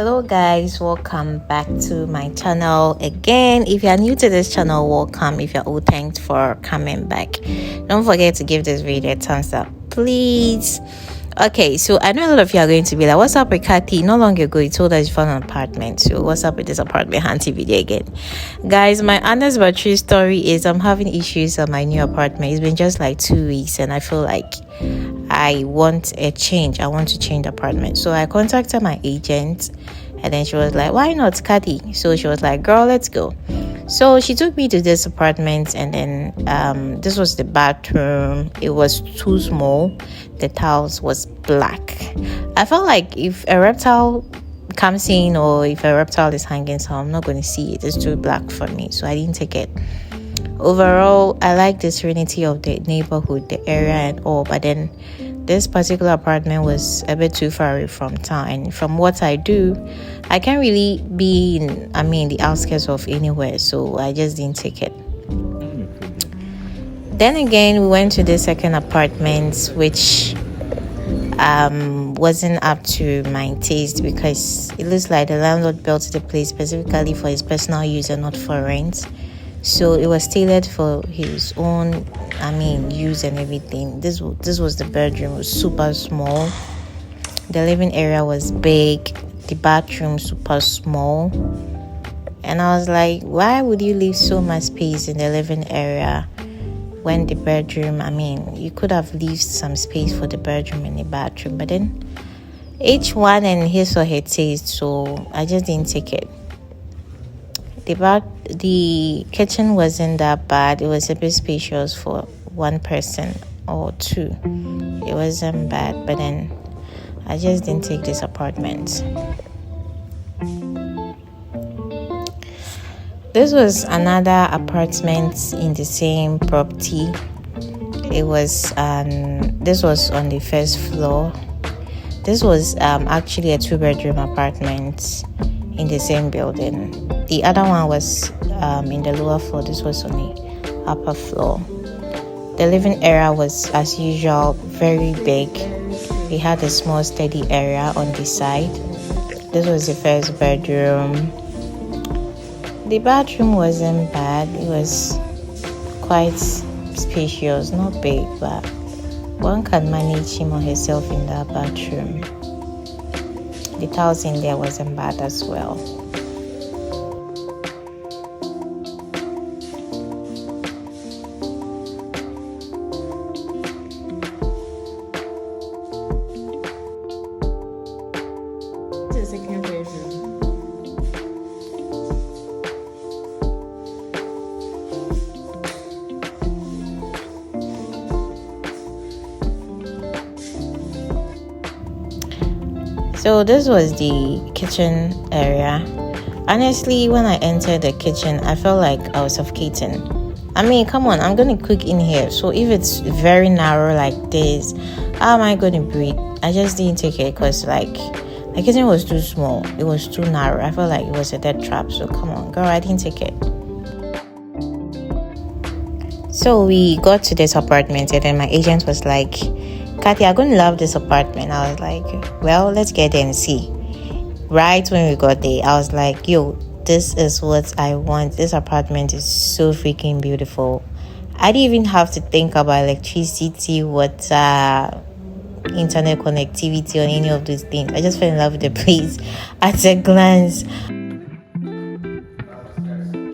Hello guys, welcome back to my channel again. If you are new to this channel, welcome. If you're old, thanks for coming back. Don't forget to give this video a thumbs up, please. Okay, so I know a lot of you are going to be like, what's up with Kathy? No long ago you told us you found an apartment, so what's up with this apartment hunting video again? Guys, my honest but true story is I'm having issues on my new apartment. It's been just like 2 weeks and I feel like I want a change. I want to change the apartment. So I contacted my agent and then she was like, why not, Kathy? So she was like, girl, let's go. So she took me to this apartment and then this was the bathroom. It was too small. The tiles was black. I felt like if a reptile comes in or if a reptile is hanging, so I'm not going to see it. It's too black for me. So I didn't take it. Overall, I like the serenity of the neighborhood, the area and all, but then this particular apartment was a bit too far away from town, and from what I do, I can't really be in, the outskirts of anywhere, so I just didn't take it. Then again, we went to the second apartment, which wasn't up to my taste because it looks like the landlord built the place specifically for his personal use and not for rent. So it was tailored for his own, use and everything. This was the bedroom. It was super small. The living area was big. The bathroom super small. And I was like, why would you leave so much space in the living area when the bedroom, you could have left some space for the bedroom and the bathroom. But then each one and his or her taste, so I just didn't take it. The kitchen wasn't that bad. It was a bit spacious for one person or two. It wasn't bad, but then I just didn't take this apartment. This was another apartment in the same property. It was this was on the first floor. This was actually a 2-bedroom apartment in the same building. The other one was in the lower floor. This was on the upper floor. The living area was, as usual, very big. We had a small study area on the side. This was the first bedroom. The bathroom wasn't bad. It was quite spacious, not big, but one can manage him or herself in that bathroom. The tiles in there wasn't bad as well. The second bedroom. So this was the kitchen area. Honestly, when I entered the kitchen, I felt like I was suffocating. Come on, I'm going to cook in here. So if it's very narrow like this, how am I going to breathe? I just didn't take it because the kitchen was too small. It was too narrow. I felt like it was a dead trap. So come on, girl, I didn't take it. So we got to this apartment and then my agent was like, Kathy, I'm going to love this apartment. I was like, well, let's get there and see. Right when we got there, I was like, yo, this is what I want. This apartment is so freaking beautiful. I didn't even have to think about electricity, water, internet connectivity, or any of those things. I just fell in love with the place at a glance.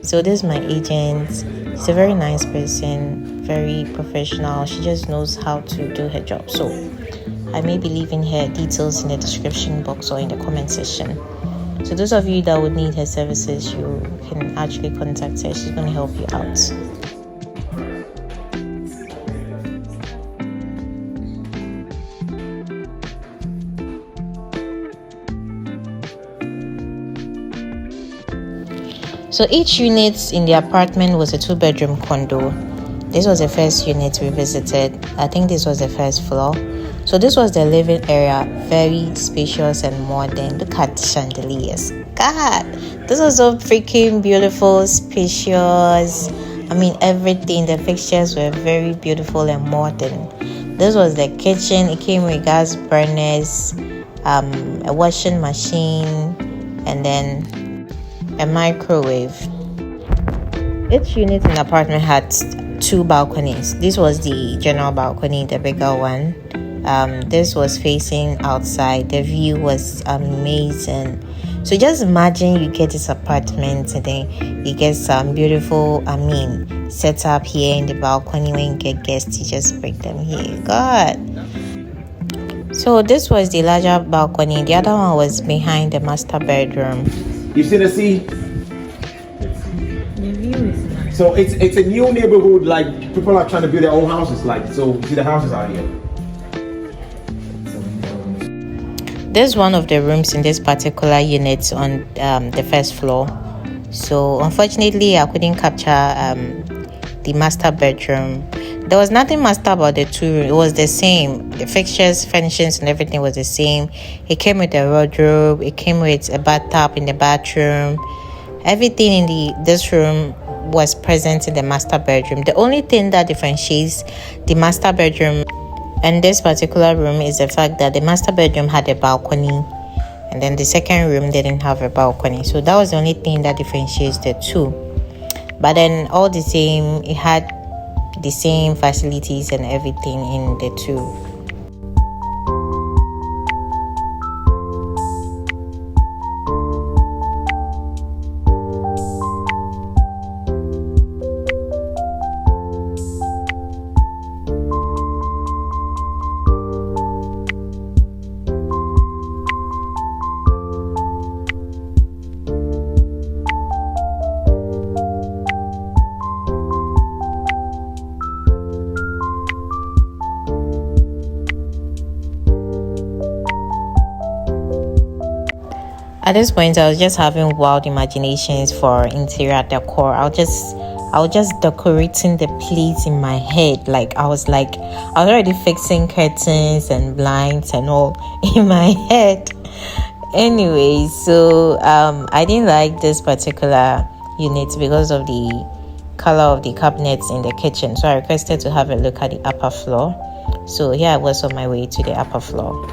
So this is my agent. She's a very nice person, very professional. She just knows how to do her job. So I may be leaving her details in the description box or in the comment section. So those of you that would need her services, you can actually contact her. She's going to help you out. So each unit in the apartment was a 2-bedroom condo. This was the first unit we visited. I think this was the first floor. So this was the living area, very spacious and modern. Look at the chandeliers. God, this was so freaking beautiful, spacious. Everything, the fixtures were very beautiful and modern. This was the kitchen. It came with gas burners, a washing machine, and then a microwave. Each unit in the apartment had two balconies. This was the general balcony, the bigger one. This was facing outside. The view was amazing. So just imagine you get this apartment and then you get some beautiful, set up here in the balcony. When you get guests, you just bring them here. God. So this was the larger balcony. The other one was behind the master bedroom. You see the sea? The view is nice. So it's a new neighborhood. Like people are trying to build their own houses. Like so, you see the houses out here. This is one of the rooms in this particular unit on the first floor. So unfortunately, I couldn't capture the master bedroom. There was nothing master about the two rooms. It was the same. The fixtures, furnishings, and everything was the same. It came with a wardrobe. It came with a bathtub in the bathroom. Everything in this room was present in the master bedroom. The only thing that differentiates the master bedroom and this particular room is the fact that the master bedroom had a balcony, and then the second room didn't have a balcony. So that was the only thing that differentiates the two. But then all the same, it had the same facilities and everything in the two. At this point, I was just having wild imaginations for interior decor. I was just decorating the place in my head. I was already fixing curtains and blinds and all in my head. Anyway, so I didn't like this particular unit because of the color of the cabinets in the kitchen. So I requested to have a look at the upper floor. So here I was on my way to the upper floor.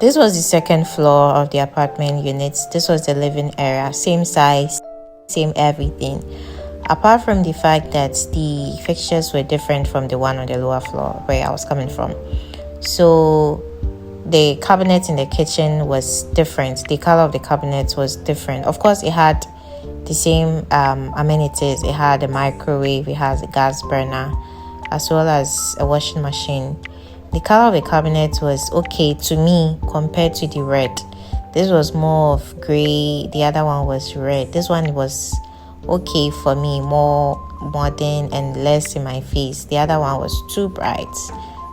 This was the second floor of the apartment units. This was the living area, same size, same everything. Apart from the fact that the fixtures were different from the one on the lower floor where I was coming from. So the cabinet in the kitchen was different. The color of the cabinet was different. Of course, it had the same amenities. It had a microwave, it has a gas burner, as well as a washing machine. The color of the cabinet was okay to me compared to the red. This was more of gray. The other one was red. This one was okay for me, more modern and less in my face. The other one was too bright.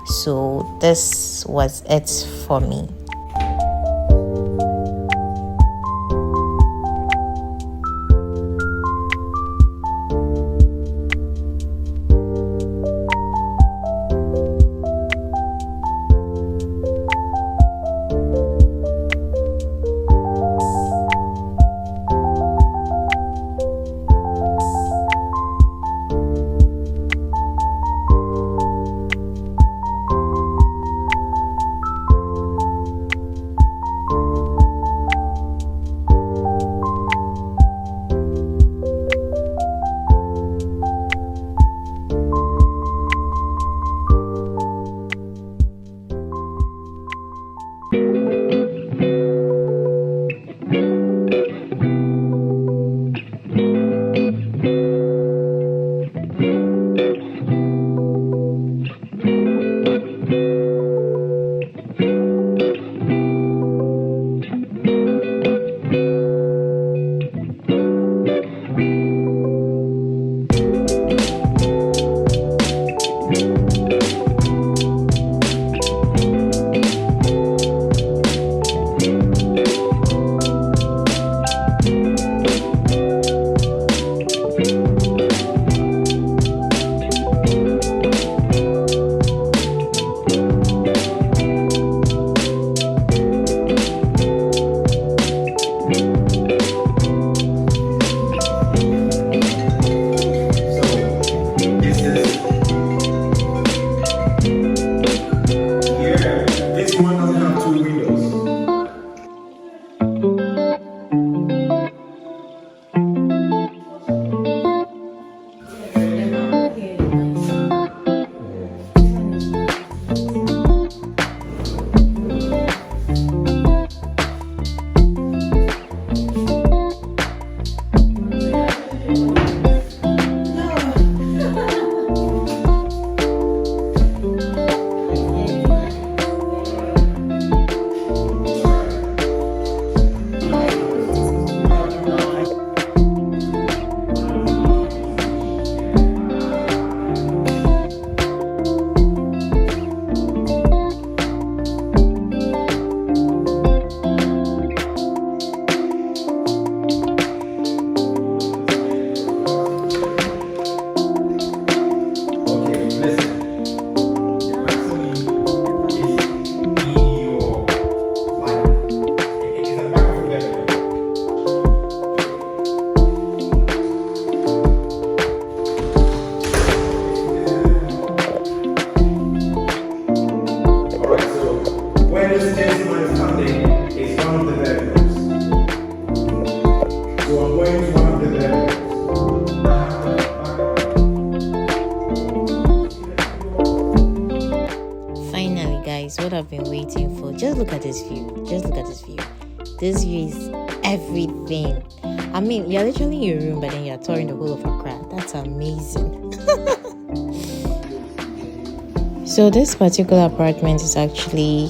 So this was it for me. guys, what I've been waiting for. Just look at this view. Just look at this view. This view is everything. I mean, you're literally in your room, but then you're touring the whole of Accra. That's amazing. So this particular apartment is actually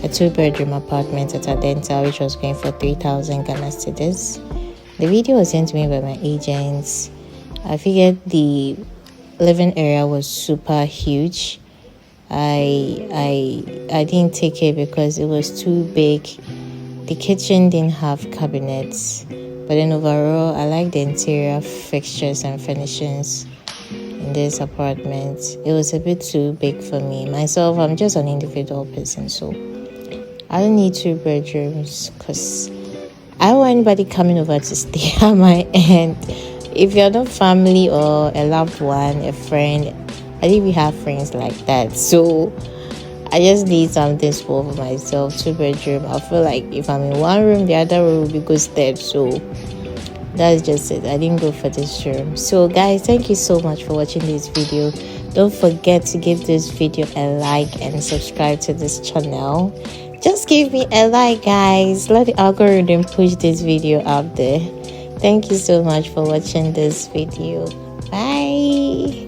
a 2-bedroom apartment at Adenta, which was going for 3,000 Ghana cedis. The video was sent to me by my agents. I figured the living area was super huge. I didn't take it because it was too big. The kitchen didn't have cabinets, but then overall I like the interior fixtures and furnishings in this apartment. It was a bit too big for me. Myself, I'm just an individual person, so I don't need 2 bedrooms because I don't want anybody coming over to stay at my end. If you're not family or a loved one, a friend, I think we have friends like that. So I just need something small for myself. 2 bedroom. I feel like if I'm in one room, the other room will be good steps. So that's just it. I didn't go for this room. So guys, thank you so much for watching this video. Don't forget to give this video a like and subscribe to this channel. Just give me a like, guys. Let the algorithm push this video out there. Thank you so much for watching this video. Bye.